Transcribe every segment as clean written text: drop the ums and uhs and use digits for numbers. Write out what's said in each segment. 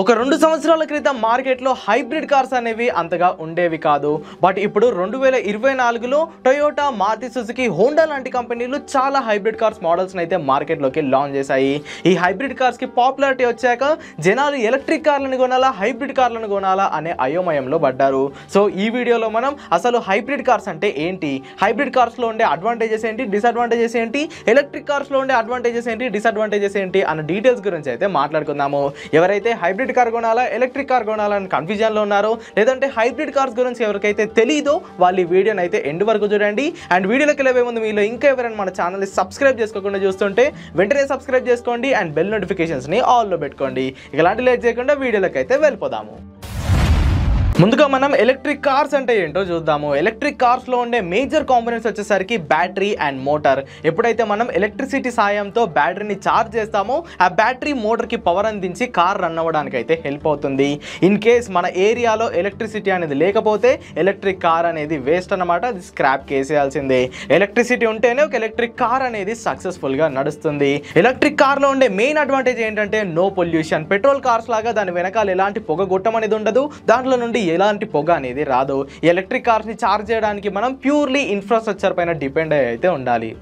ఒక 2 సంవత్సరాల క్రితం మార్కెట్లో హైబ్రిడ్ కార్స్ అనేవి అంతగా ఉండేవి కాదు. బట్ ఇప్పుడు 2024లో టొయోటా, మారుతి సుజుకి, హోండా లాంటి కంపెనీలు చాలా హైబ్రిడ్ కార్స్ మోడల్స్ని అయితే మార్కెట్లోకి లాంచ్ చేశాయి. ఈ హైబ్రిడ్ కార్స్కి పాపులారిటీ వచ్చాక జనాలు ఎలక్ట్రిక్ కార్లను కొనాలా, హైబ్రిడ్ కార్లను కొనాలా అనే అయోమయంలో పడ్డారు. సో ఈ వీడియోలో మనం అసలు హైబ్రిడ్ కార్స్ అంటే ఏంటి, హైబ్రిడ్ కార్స్లో ఉండే అడ్వాంటేజెస్ ఏంటి, డిసడ్వాంటేజెస్ ఏంటి, ఎలక్ట్రిక్ కార్స్లో ఉండే అడ్వాంటేజెస్ ఏంటి, డిసడ్వాంటేజెస్ ఏంటి అన్న డీటెయిల్స్ గురించి అయితే మాట్లాడుకుందాము. ఎవరైతే హైబ్రిడ్ కార్ కొనాలా, ఎలక్ట్రిక్ కార్ కొనాలా అని కన్ఫ్యూజన్లో ఉన్నారో, లేదంటే హైబ్రిడ్ కార్స్ గురించి ఎవరికైతే తెలియదో వాళ్ళు ఈ వీడియోని అయితే ఎండ్ వరకు చూడండి. అండ్ వీడియోలోకి వెళ్ళే ముందు మీలో ఇంకా ఎవరైనా మన ఛానల్ని సబ్స్క్రైబ్ చేసుకోకుండా చూస్తుంటే వెంటనే సబ్స్క్రైబ్ చేసుకోండి అండ్ బెల్ నోటిఫికేషన్స్ని ఆల్లో పెట్టుకోండి. ఇలాంటి లేట్ చేయకుండా వీడియోలోకి అయితే వెళ్ళిపోదాము. ముందుగా మనం ఎలక్ట్రిక్ కార్స్ అంటే ఏంటో చూద్దాము. ఎలక్ట్రిక్ కార్స్లో ఉండే మేజర్ కాంపోనెంట్స్ వచ్చేసరికి బ్యాటరీ అండ్ మోటార్. ఎప్పుడైతే మనం ఎలక్ట్రిసిటీ సాయంతో బ్యాటరీని ఛార్జ్ చేస్తామో ఆ బ్యాటరీ మోటార్కి పవర్ అందించి కార్ రన్ అవ్వడానికి అయితే హెల్ప్ అవుతుంది. ఇన్ కేస్ మన ఏరియాలో ఎలక్ట్రిసిటీ అనేది లేకపోతే ఎలక్ట్రిక్ కార్ అనేది వేస్ట్ అన్నమాట, అది స్క్రాప్ చేసేయాల్సిందే. ఎలక్ట్రిసిటీ ఉంటేనే ఒక ఎలక్ట్రిక్ కార్ అనేది సక్సెస్ఫుల్గా నడుస్తుంది. ఎలక్ట్రిక్ కార్లో ఉండే మెయిన్ అడ్వాంటేజ్ ఏంటంటే నో పొల్యూషన్. పెట్రోల్ కార్స్ లాగా దాని వెనకాల ఎలాంటి పొగ గొట్టం అనేది ఉండదు, దాంట్లో నుండి ఎలాంటి పొగ అనేది రాదు. ఎలక్ట్రిక్ కార్స్ ని ఛార్జ్ చేయడానికి మనం ప్యూర్లీ ఇన్ఫ్రాస్ట్రక్చర్ పైన డిపెండ్ అయితే ఉండాలి.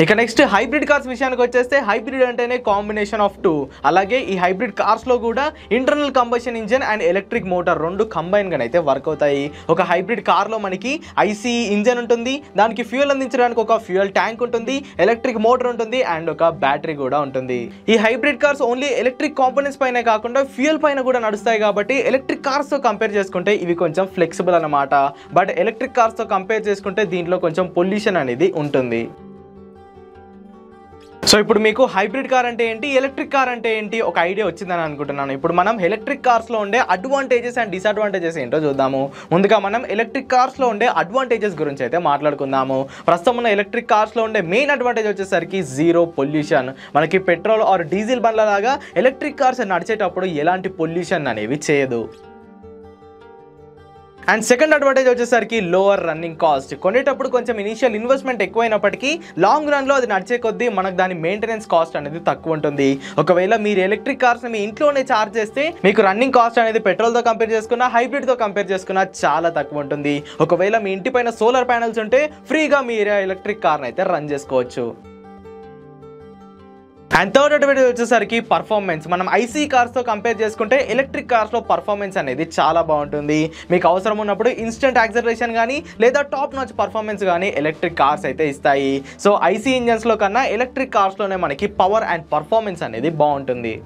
ఇక నెక్స్ట్ హైబ్రిడ్ కార్స్ విషయానికి వచ్చేస్తే హైబ్రిడ్ అంటేనే కాంబినేషన్ ఆఫ్ టూ. అలాగే ఈ హైబ్రిడ్ కార్స్లో కూడా internal combustion engine and electric motor రెండు కంబైన్గా అయితే వర్క్ అవుతాయి. ఒక హైబ్రిడ్ కార్లో మనకి ఐసీ ఇంజిన్ ఉంటుంది, దానికి ఫ్యూయల్ అందించడానికి ఒక ఫ్యూయల్ ట్యాంక్ ఉంటుంది, ఎలక్ట్రిక్ మోటార్ ఉంటుంది అండ్ ఒక బ్యాటరీ కూడా ఉంటుంది. ఈ hybrid cars only electric components పైన కాకుండా ఫ్యూయల్ పైన కూడా నడుస్తాయి కాబట్టి ఎలక్ట్రిక్ కార్స్తో కంపేర్ చేసుకుంటే ఇవి కొంచెం ఫ్లెక్సిబుల్ అన్నమాట. బట్ ఎలక్ట్రిక్ కార్స్తో కంపేర్ చేసుకుంటే దీంట్లో కొంచెం పొల్యూషన్ అనేది ఉంటుంది. సో ఇప్పుడు మీకు హైబ్రిడ్ కార్ అంటే ఏంటి, ఎలక్ట్రిక్ కార్ అంటే ఏంటి ఒక ఐడియా వచ్చిందని అనుకుంటున్నాను. ఇప్పుడు మనం ఎలక్ట్రిక్ కార్స్లో ఉండే అడ్వాంటేజెస్ అండ్ డిసడ్వాంటేజెస్ ఏంటో చూద్దాము. ముందుగా మనం ఎలక్ట్రిక్ కార్స్లో ఉండే అడ్వాంటేజెస్ గురించి అయితే మాట్లాడుకుందాము. ప్రస్తుతం ఉన్న ఎలక్ట్రిక్ కార్స్లో ఉండే మెయిన్ అడ్వాంటేజ్ వచ్చేసరికి జీరో పొల్యూషన్. మనకి పెట్రోల్ ఆర్ డీజిల్ బండ్ల లాగా ఎలక్ట్రిక్ కార్స్ నడిచేటప్పుడు ఎలాంటి పొల్యూషన్ అనేవి చేయదు. అండ్ సెకండ్ అడ్వాంటేజ్ వచ్చేసరికి లోవర్ రన్నింగ్ కాస్ట్. కొనేటప్పుడు కొంచెం ఇనిషియల్ ఇన్వెస్ట్మెంట్ ఎక్కువైనప్పటికీ లాంగ్ రన్లో అది నడిచే కొద్దీ మనకు దాని మెయింటెనెన్స్ కాస్ట్ అనేది తక్కువ ఉంటుంది. ఒకవేళ మీరు ఎలక్ట్రిక్ కార్స్ని మీ ఇంట్లోనే ఛార్జ్ చేస్తే మీకు రన్నింగ్ కాస్ట్ అనేది పెట్రోల్తో కంపేర్ చేసుకున్నా, హైబ్రిడ్తో కంపేర్ చేసుకున్నా చాలా తక్కువ ఉంటుంది. ఒకవేళ మీ ఇంటి పైన సోలార్ ప్యానెల్స్ ఉంటే ఫ్రీగా మీరు ఎలక్ట్రిక్ కార్ని అయితే రన్ చేసుకోవచ్చు. అండ్ థర్డ్ అడ్వాంటేజ్ వచ్చేసరికి పర్ఫార్మెన్స్. మనం ఐసీ కార్స్తో కంపేర్ చేసుకుంటే ఎలక్ట్రిక్ కార్స్లో పర్ఫార్మెన్స్ అనేది చాలా బాగుంటుంది. మీకు అవసరం ఉన్నప్పుడు ఇన్స్టెంట్ యాక్సలరేషన్ కానీ లేదా టాప్ నాచ్ పర్ఫార్మెన్స్ కానీ ఎలక్ట్రిక్ కార్స్ అయితే ఇస్తాయి. సో ఐసీ ఇంజన్స్లో కన్నా ఎలక్ట్రిక్ కార్స్లోనే మనకి పవర్ అండ్ పర్ఫార్మెన్స్ అనేది బాగుంటుంది.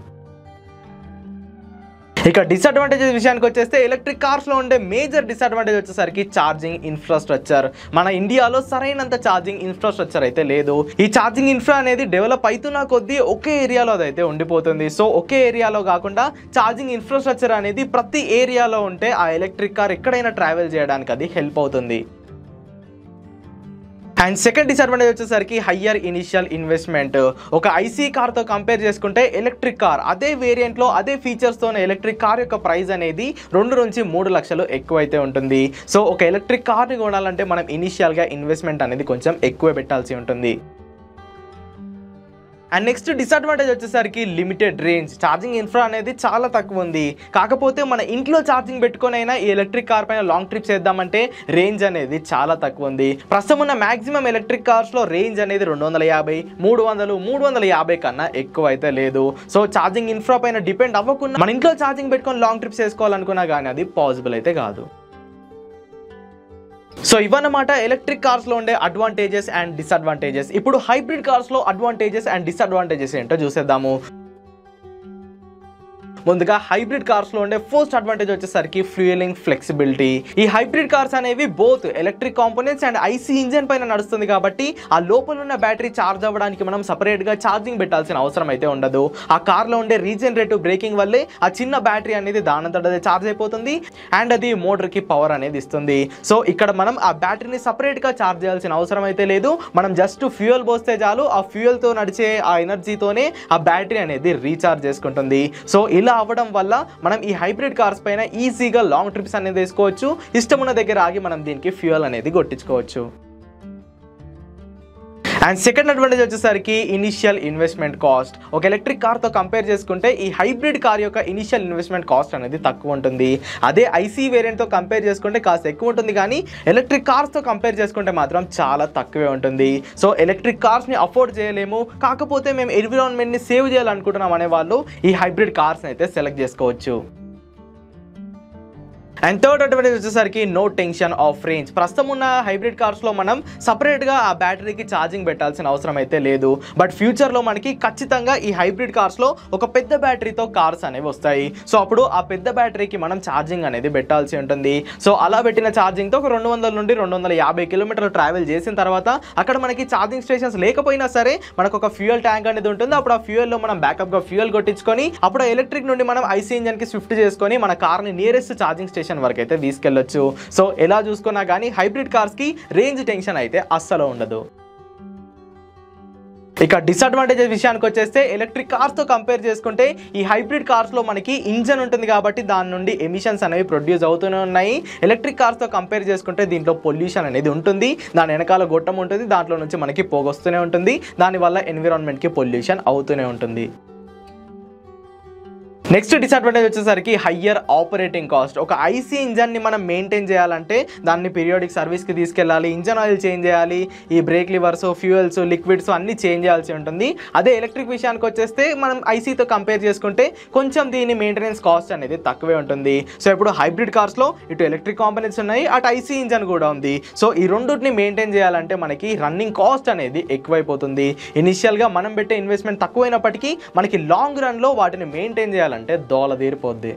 ఇక డిసడ్వాంటేజెస్ విషయానికి వచ్చేస్తే ఎలక్ట్రిక్ కార్స్లో ఉండే మేజర్ డిసడ్వాంటేజ్ వచ్చేసరికి ఛార్జింగ్ ఇన్ఫ్రాస్ట్రక్చర్. మన ఇండియాలో సరైనంత ఛార్జింగ్ ఇన్ఫ్రాస్ట్రక్చర్ అయితే లేదు. ఈ ఛార్జింగ్ ఇన్ఫ్రా అనేది డెవలప్ అవుతున్న కొద్దీ ఒకే ఏరియాలో అదైతే ఉండిపోతుంది. సో ఒకే ఏరియాలో కాకుండా ఛార్జింగ్ ఇన్ఫ్రాస్ట్రక్చర్ అనేది ప్రతి ఏరియాలో ఉంటే ఆ ఎలక్ట్రిక్ కార్ ఎక్కడైనా ట్రావెల్ చేయడానికి అది హెల్ప్ అవుతుంది. అండ్ సెకండ్ డిసడ్వాంటేజ్ వచ్చేసరికి హయ్యర్ ఇనిషియల్ ఇన్వెస్ట్మెంట్. ఒక ఐసీ కార్తో కంపేర్ చేసుకుంటే ఎలక్ట్రిక్ కార్ అదే వేరియంట్లో అదే ఫీచర్స్తో ఎలక్ట్రిక్ కార్ యొక్క ప్రైస్ అనేది 2 నుంచి 3 లక్షలు ఎక్కువైతే ఉంటుంది. సో ఒక ఎలక్ట్రిక్ కార్ని కొనాలంటే మనం ఇనిషియల్గా ఇన్వెస్ట్మెంట్ అనేది కొంచెం ఎక్కువ పెట్టాల్సి ఉంటుంది. అండ్ నెక్స్ట్ డిసడ్వాంటేజ్ వచ్చేసరికి లిమిటెడ్ రేంజ్. ఛార్జింగ్ ఇన్ఫ్రా అనేది చాలా తక్కువ ఉంది. కాకపోతే మన ఇంట్లో ఛార్జింగ్ పెట్టుకునైనా ఈ ఎలక్ట్రిక్ కార్ పైన లాంగ్ ట్రిప్స్ చేద్దామంటే రేంజ్ అనేది చాలా తక్కువ ఉంది. ప్రస్తుతం ఉన్న మాక్సిమం ఎలక్ట్రిక్ కార్స్లో రేంజ్ అనేది 250, 300, 350 కన్నా ఎక్కువ అయితే లేదు. సో ఛార్జింగ్ ఇన్ఫ్రా పైన డిపెండ్ అవ్వకుండా మన ఇంట్లో ఛార్జింగ్ పెట్టుకొని లాంగ్ ట్రిప్స్ చేసుకోవాలనుకున్నా కానీ అది పాసిబుల్ అయితే కాదు. సో ఇవన్నమాట ఎలక్ట్రిక్ కార్స్లో ఉండే అడ్వాంటేజెస్ అండ్ డిసడ్వాంటేజెస్. ఇప్పుడు హైబ్రిడ్ కార్స్లో అడ్వాంటేజెస్ అండ్ డిసడ్వాంటేజెస్ ఏంటో చూసేద్దాము. ముందుగా హైబ్రిడ్ కార్స్లో ఉండే ఫస్ట్ అడ్వాంటేజ్ వచ్చేసరికి ఫ్యూయలింగ్ ఫ్లెక్సిబిలిటీ. ఈ హైబ్రిడ్ కార్స్ అనేవి both electric components and IC engine పైన నడుస్తుంది కాబట్టి ఆ లోపల ఉన్న బ్యాటరీ ఛార్జ్ అవ్వడానికి మనం సపరేట్గా ఛార్జింగ్ పెట్టాల్సిన అవసరం అయితే ఉండదు. ఆ కార్లో ఉండే రీజనరేటివ్ బ్రేకింగ్ వల్లే ఆ చిన్న బ్యాటరీ అనేది దానంతటదే ఛార్జ్ అయిపోతుంది అండ్ అది మోటార్కి పవర్ అనేది ఇస్తుంది. సో ఇక్కడ మనం ఆ బ్యాటరీని సపరేట్గా ఛార్జ్ చేయాల్సిన అవసరం అయితే లేదు. మనం జస్ట్ ఫ్యూయల్ పోస్తే చాలు, ఆ ఫ్యూయల్తో నడిచే ఆ ఎనర్జీతోనే ఆ బ్యాటరీ అనేది రీఛార్జ్ చేసుకుంటుంది. సో ఇలా అవ్వడం వల్ల మనం ఈ హైబ్రిడ్ కార్స్ పైన ఈజీగా లాంగ్ ట్రిప్స్ అనేది వేసుకోవచ్చు. ఇష్టమున్న దగ్గర ఆగి మనం దీనికి ఫ్యూయల్ అనేది కొట్టించుకోవచ్చు. అండ్ సెకండ్ అడ్వాంటేజ్ వచ్చేసరికి ఇనిషియల్ ఇన్వెస్ట్మెంట్ కాస్ట్. ఒక ఎలక్ట్రిక్ కార్తో కంపేర్ చేసుకుంటే ఈ హైబ్రిడ్ కార్ యొక్క ఇనిషియల్ ఇన్వెస్ట్మెంట్ కాస్ట్ అనేది తక్కువ ఉంటుంది. అదే ఐసీ వేరియంట్తో కంపేర్ చేసుకుంటే కాస్త ఎక్కువ ఉంటుంది, కానీ ఎలక్ట్రిక్ కార్స్తో కంపేర్ చేసుకుంటే మాత్రం చాలా తక్కువే ఉంటుంది. సో ఎలక్ట్రిక్ కార్స్ని అఫోర్డ్ చేయలేము, కాకపోతే మేము ఎన్విరాన్మెంట్ని సేవ్ చేయాలనుకుంటున్నాం అనే వాళ్ళు ఈ హైబ్రిడ్ కార్స్ని అయితే సెలెక్ట్ చేసుకోవచ్చు. అండ్ థర్డ్ అడ్వాంటేజ్ వచ్చేసరికి నో టెన్షన్ ఆఫ్ రేంజ్. ప్రస్తుతం ఉన్న హైబ్రిడ్ కార్స్లో మనం సపరేట్గా ఆ బ్యాటరీకి ఛార్జింగ్ పెట్టాల్సిన అవసరం అయితే లేదు. బట్ ఫ్యూచర్లో మనకి ఖచ్చితంగా ఈ హైబ్రిడ్ కార్స్లో ఒక పెద్ద బ్యాటరీతో కార్స్ అనేవి వస్తాయి. సో అప్పుడు ఆ పెద్ద బ్యాటరీకి మనం ఛార్జింగ్ అనేది పెట్టాల్సి ఉంటుంది. సో అలా పెట్టిన ఛార్జింగ్తో ఒక 200 నుండి 250 కిలోమీటర్లు ట్రావెల్ చేసిన తర్వాత అక్కడ మనకి ఛార్జింగ్ స్టేషన్స్ లేకపోయినా సరే మనకు ఒక ఫ్యూయల్ ట్యాంక్ అనేది ఉంటుంది. అప్పుడు ఆ ఫ్యూయల్లో మనం బ్యాకప్గా ఫ్యూయల్ కొట్టించుకొని అప్పుడు ఎలక్ట్రిక్ నుండి మనం ఐసీ ఇంజన్కి స్విఫ్ట్ చేసుకొని మన కార్ని నియరెస్ట్ ఛార్జింగ్ స్టేషన్ వరకు అయితే తీసుకెళ్లొచ్చు. సో ఎలా చూసుకున్నా కానీ హైబ్రిడ్ కార్స్ కి రేంజ్ టెన్షన్ అయితే అస్సలు ఉండదు. ఇక డిసడ్వాంటేజెస్ విషయానికి వచ్చేస్తే ఎలక్ట్రిక్ కార్స్తో కంపేర్ చేసుకుంటే ఈ హైబ్రిడ్ కార్స్లో మనకి ఇంజన్ ఉంటుంది కాబట్టి దాని నుండి ఎమిషన్స్ అనేవి ప్రొడ్యూస్ అవుతూనే ఉన్నాయి. ఎలక్ట్రిక్ కార్స్తో కంపేర్ చేసుకుంటే దీంట్లో పొల్యూషన్ అనేది ఉంటుంది. దాని వెనకాల గొట్టం ఉంటుంది, దాంట్లో నుంచి మనకి పొగొస్తూనే ఉంటుంది. దానివల్ల ఎన్విరాన్మెంట్కి పొల్యూషన్ అవుతూనే ఉంటుంది. నెక్స్ట్ డిసడ్వాంటేజ్ వచ్చేసరికి హయ్యర్ ఆపరేటింగ్ కాస్ట్. ఒక ఐసీ ఇంజన్ని మనం మెయింటైన్ చేయాలంటే దాన్ని పీరియాడిక్ సర్వీస్కి తీసుకెళ్ళాలి, ఇంజన్ ఆయిల్ చేంజ్ చేయాలి, ఈ బ్రేక్ లివర్స్, ఫ్యూయల్స్, లిక్విడ్స్ అన్నీ చేంజ్ చేయాల్సి ఉంటుంది. అదే ఎలక్ట్రిక్ విషయానికి వచ్చేస్తే మనం ఐసీతో కంపేర్ చేసుకుంటే కొంచెం దీని మెయింటెనెన్స్ కాస్ట్ అనేది తక్కువే ఉంటుంది. సో ఇప్పుడు హైబ్రిడ్ కార్స్లో ఇటు ఎలక్ట్రిక్ కాంపోనెంట్స్ ఉన్నాయి, అటు ఐసీ ఇంజన్ కూడా ఉంది. సో ఈ రెండింటిని మెయింటైన్ చేయాలంటే మనకి రన్నింగ్ కాస్ట్ అనేది ఎక్కువైపోతుంది. ఇనిషియల్గా మనం పెట్టే ఇన్వెస్ట్మెంట్ తక్కువైనప్పటికీ మనకి లాంగ్ రన్లో వాటిని మెయింటైన్ చేయాలంటే దోల తీరిపోద్ది.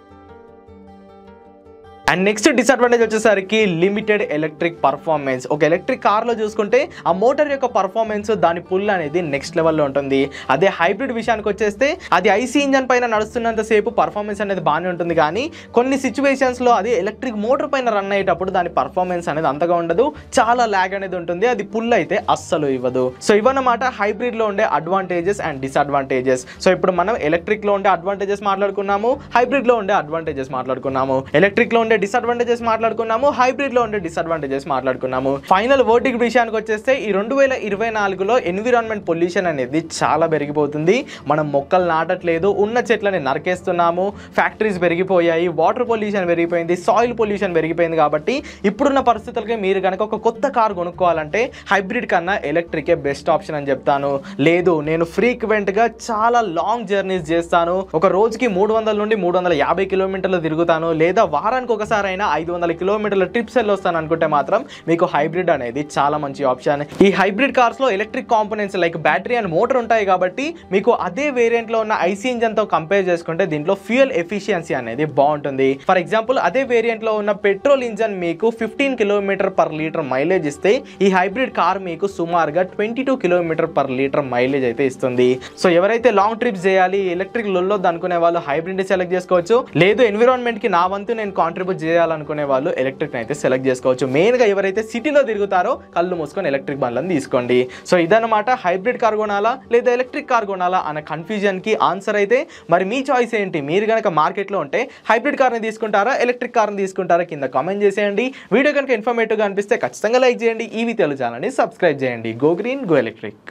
అండ్ నెక్స్ట్ డిసడ్వాంటేజ్ వచ్చేసరికి లిమిటెడ్ ఎలక్ట్రిక్ పర్ఫార్మెన్స్. ఒక ఎలక్ట్రిక్ కార్లో చూసుకుంటే ఆ మోటార్ యొక్క పర్ఫార్మెన్స్, దాని పుల్ అనేది నెక్స్ట్ లెవెల్లో ఉంటుంది. అదే హైబ్రిడ్ విషయానికి వచ్చేస్తే అది ఐసీ ఇంజన్ పైన నడుస్తున్నంతసేపు పర్ఫార్మెన్స్ అనేది బాగానే ఉంటుంది, కానీ కొన్ని సిచ్యువేషన్స్లో అది ఎలక్ట్రిక్ మోటార్ పైన రన్ అయ్యేటప్పుడు దాని పర్ఫార్మెన్స్ అనేది అంతగా ఉండదు, చాలా ల్యాగ్ అనేది ఉంటుంది, అది పుల్ అయితే అస్సలు ఇవ్వదు. సో ఇవన్నమాట హైబ్రిడ్లో ఉండే అడ్వాంటేజెస్ అండ్ డిసడ్వాంటేజెస్. సో ఇప్పుడు మనం ఎలక్ట్రిక్లో ఉండే అడ్వాంటేజెస్ మాట్లాడుకున్నాము, హైబ్రిడ్లో ఉండే అడ్వాంటేజెస్ మాట్లాడుకున్నాము, ఎలక్ట్రిక్లో ఉండే డిసడ్వాంటేజెస్ మాట్లాడుకున్నాము, హైబ్రిడ్ లో ఉండే డిసడ్వాంటేజెస్ మాట్లాడుకున్నాము. ఫైనల్ వర్డిక్ట్ విషయానికి వచ్చేస్తే ఈ 2024లో ఎన్విరాన్మెంట్ పొల్యూషన్ అనేది చాలా పెరిగిపోతుంది. మనం మొక్కలు నాటట్లేదు, ఉన్న చెట్లని నరికేస్తున్నాము, ఫ్యాక్టరీస్ పెరిగిపోయాయి, వాటర్ పొల్యూషన్ పెరిగిపోయింది, సాయిల్ పొల్యూషన్ పెరిగిపోయింది. కాబట్టి ఇప్పుడున్న పరిస్థితులకి మీరు కనుక ఒక కొత్త కార్ కొనుక్కోవాలంటే హైబ్రిడ్ కన్నా ఎలక్ట్రికే బెస్ట్ ఆప్షన్ అని చెప్తాను. లేదు నేను ఫ్రీక్వెంట్ గా చాలా లాంగ్ జర్నీస్ చేస్తాను, ఒక రోజుకి 300 నుండి 350 కిలోమీటర్లు తిరుగుతాను, లేదా వారానికి ఒకసారి అయినా 500 కిలోమీటర్ల ట్రిప్స్ వెళ్ళొస్తాను అనుకుంటే మాత్రం మీకు హైబ్రిడ్ అనేది చాలా మంచి ఆప్షన్. ఈ హైబ్రిడ్ కార్స్ లో electric components like battery and motor ఉంటాయి కాబట్టి మీకు అదే వేరియంట్ లో ఉన్న ఐసీ ఇంజన్ తో కంపేర్ చేసుకుంటే దీంట్లో ఫ్యూయల్ ఎఫిషియన్సీ అనేది బాగుంటుంది. ఫర్ ఎగ్జాంపుల్ అదే వేరియంట్ లో ఉన్న పెట్రోల్ ఇంజన్ మీకు 15 కిలోమీటర్ పర్ లీటర్ మైలేజ్ ఇస్తే ఈ హైబ్రిడ్ కార్ మీకు సుమారుగా 22 కిలోమీటర్ పర్ లీటర్ మైలేజ్ అయితే ఇస్తుంది. సో ఎవరైతే లాంగ్ ట్రిప్స్ చేయాలి, ఎలక్ట్రిక్ లొల్లొద్దు అనుకునే వాళ్ళు హైబ్రిడ్ సెలెక్ట్ చేసుకోవచ్చు. లేదు ఎన్విరాన్మెంట్ కి నా వంతు నేను కాంట్రిబ్యూట్ చేయాలనుకునే వాళ్ళు ఎలక్ట్రిక్ అయితే సెలెక్ట్ చేసుకోవచ్చు. మెయిన్ గా ఎవరైతే సిటీలో తిరుగుతారో కళ్ళు మూసుకొని ఎలక్ట్రిక్ బండ్లను తీసుకోండి. సో ఇదన్నమాట హైబ్రిడ్ కార్ కొనాలా లేదా ఎలక్ట్రిక్ కార్ కొనాలా అనే కన్ఫ్యూజన్ కి ఆన్సర్ అయితే. మరి మీ చాయిస్ ఏంటి? మీరు కనుక మార్కెట్లో ఉంటే హైబ్రిడ్ కార్ని తీసుకుంటారా, ఎలక్ట్రిక్ కార్ని తీసుకుంటారా? కింద కామెంట్ చేసేయండి. వీడియో కనుక ఇన్ఫర్మేటివ్గా అనిపిస్తే ఖచ్చితంగా లైక్ చేయండి. ఈవీ తెలుగు ఛానల్ని సబ్స్క్రైబ్ చేయండి. Go green, go electric.